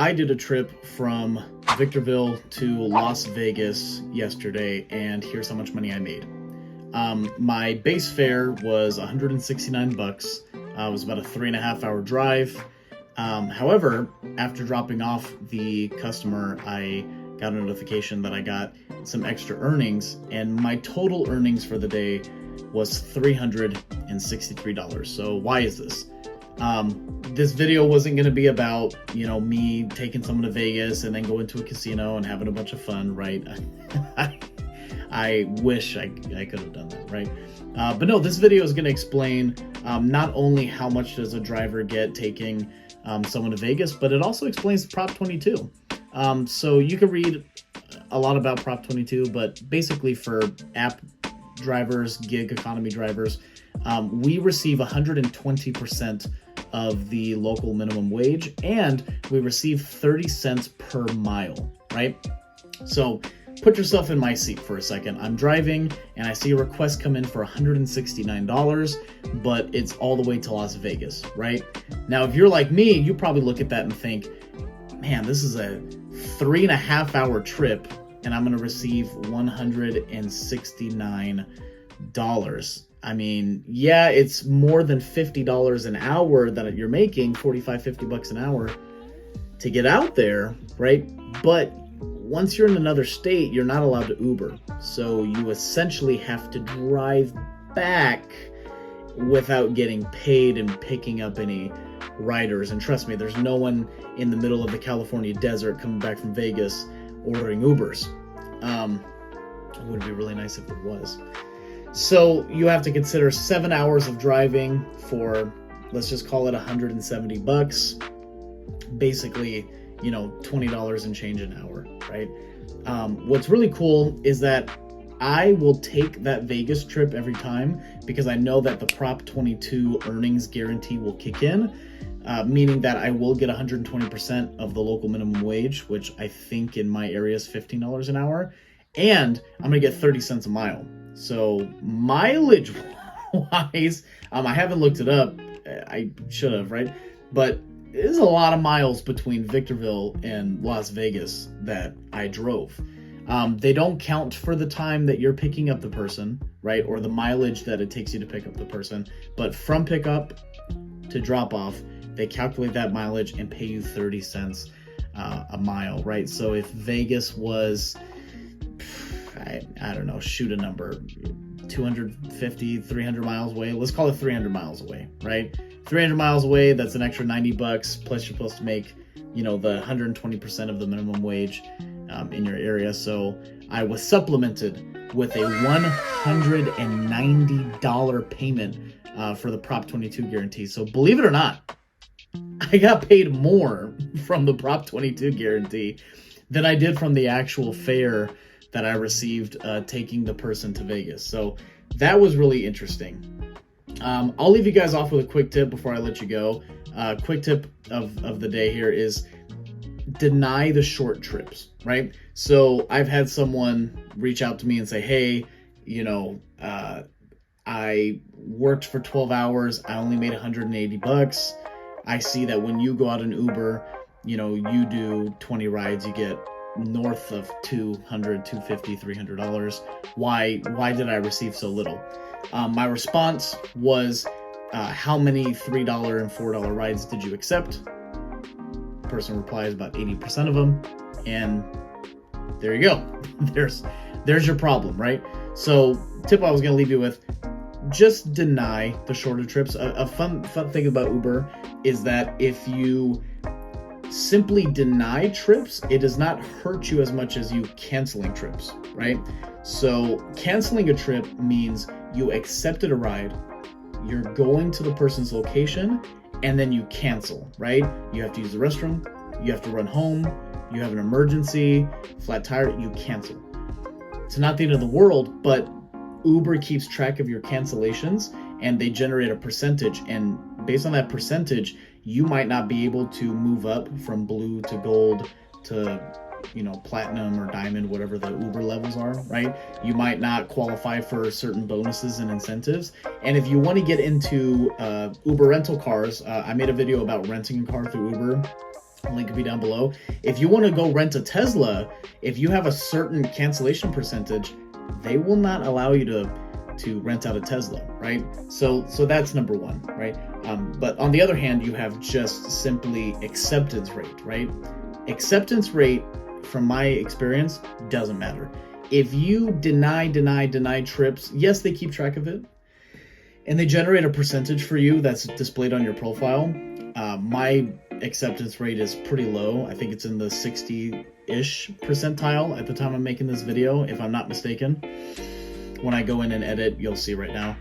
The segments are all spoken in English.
I did a trip from Victorville to Las Vegas yesterday, and here's how much money I made. My base fare was 169 bucks. It was about a 3.5 hour drive. However, after dropping off the customer, I got a notification that I got some extra earnings, and my total earnings for the day was $363. So why is this? This video wasn't going to be about, me taking someone to Vegas and then going to a casino and having a bunch of fun, right? I wish I could have done that, right? But no, this video is going to explain not only how much does a driver get taking someone to Vegas, but it also explains Prop 22. So you can read a lot about Prop 22, but basically for app drivers, gig economy drivers, we receive 120% of the local minimum wage, and we receive 30 cents per mile, right? So put yourself in my seat for a second. I'm driving and I see a request come in for $169, but it's all the way to Las Vegas, right? Now, if you're like me, you probably look at that and think, man, this is a 3.5 hour trip and I'm going to receive $169. I mean, yeah, it's more than $50 an hour that you're making, 45, 50 bucks an hour to get out there, right? But once you're in another state, you're not allowed to Uber. So you essentially have to drive back without getting paid and picking up any riders. And trust me, there's no one in the middle of the California desert coming back from Vegas ordering Ubers. It would be really nice if it was. So you have to consider 7 hours of driving for, let's just call it 170 bucks. Basically, $20 and change an hour, right? What's really cool is that I will take that Vegas trip every time because I know that the Prop 22 earnings guarantee will kick in, meaning that I will get 120% of the local minimum wage, which I think in my area is $15 an hour, and I'm going to get 30 cents a mile. So mileage wise, I haven't looked it up. I should have, right? But there's a lot of miles between Victorville and Las Vegas that I drove. They don't count for the time that you're picking up the person, right? Or the mileage that it takes you to pick up the person. But from pickup to drop off, they calculate that mileage and pay you 30 cents a mile, right? So if Vegas was, I don't know, shoot a number, 250, 300 miles away. Let's call it 300 miles away, right? 300 miles away, that's an extra 90 bucks, plus you're supposed to make, the 120% of the minimum wage in your area. So I was supplemented with a $190 payment for the Prop 22 guarantee. So believe it or not, I got paid more from the Prop 22 guarantee than I did from the actual fare that I received taking the person to Vegas. So that was really interesting. I'll leave you guys off with a quick tip before I let you go. Quick tip of the day here is deny the short trips, right? So I've had someone reach out to me and say, hey, I worked for 12 hours. I only made 180 bucks. I see that when you go out in Uber, you do 20 rides, you get north of $200, $250, $300. Why did I receive so little? My response was, how many $3 and $4 rides did you accept? Person replies about 80% of them, and there you go. There's your problem, right? So tip I was going to leave you with, just deny the shorter trips. A fun thing about Uber is that if you simply deny trips, it does not hurt you as much as you canceling trips, right? So canceling a trip means you accepted a ride, you're going to the person's location, and then you cancel, right? You have to use the restroom, you have to run home, you have an emergency, flat tire, you cancel. It's not the end of the world, but Uber keeps track of your cancellations and they generate a percentage, and based on that percentage, you might not be able to move up from blue to gold to platinum or diamond, whatever the Uber levels are, right? You might not qualify for certain bonuses and incentives. And if you want to get into Uber rental cars, I made a video about renting a car through Uber. Link will be down below. If you want to go rent a Tesla, if you have a certain cancellation percentage, they will not allow you to rent out a Tesla, right? So that's number one, right? But on the other hand, you have just simply acceptance rate, right? Acceptance rate, from my experience, doesn't matter. If you deny trips, yes, they keep track of it, and they generate a percentage for you that's displayed on your profile. My acceptance rate is pretty low. I think it's in the 60-ish percentile at the time I'm making this video, if I'm not mistaken. When I go in and edit, you'll see right now.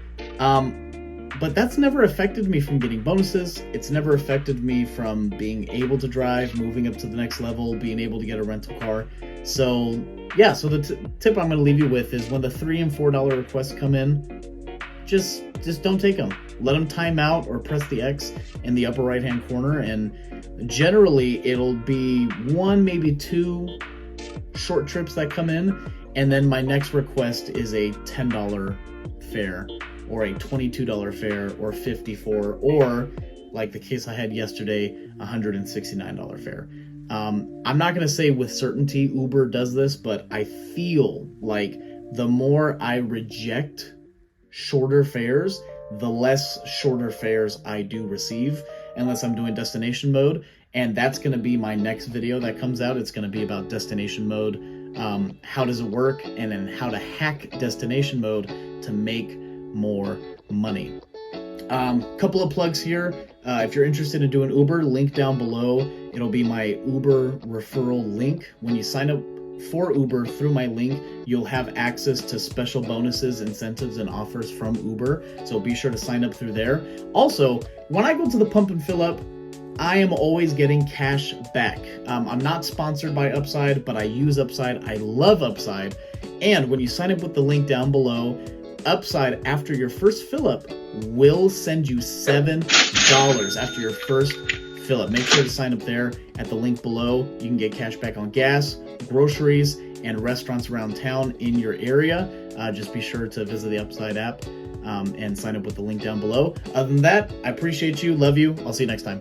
But that's never affected me from getting bonuses. It's never affected me from being able to drive, moving up to the next level, being able to get a rental car. So yeah, so the tip I'm gonna leave you with is when the $3 and $4 requests come in, just don't take them. Let them time out or press the X in the upper right hand corner, and generally it'll be 1, maybe 2 short trips that come in, and then my next request is a $10 fare or a $22 fare or $54, or like the case I had yesterday, $169 fare. I'm not going to say with certainty Uber does this, but I feel like the more I reject shorter fares, the less shorter fares I do receive, unless I'm doing destination mode. And that's going to be my next video that comes out. It's going to be about destination mode. How does it work, and then how to hack destination mode to make more money. Couple of plugs here. If you're interested in doing Uber, link down below. It'll be my Uber referral link. When you sign up for Uber through my link, you'll have access to special bonuses, incentives, and offers from Uber. So be sure to sign up through there. Also, when I go to the pump and fill up, I am always getting cash back. I'm not sponsored by Upside, but I use Upside. I love Upside. And when you sign up with the link down below, Upside, after your first fill up, will send you $7 after your first fill up. Make sure to sign up there at the link below. You can get cash back on gas, groceries, and restaurants around town in your area. Just be sure to visit the Upside app and sign up with the link down below. Other than that, I appreciate you, love you. I'll see you next time.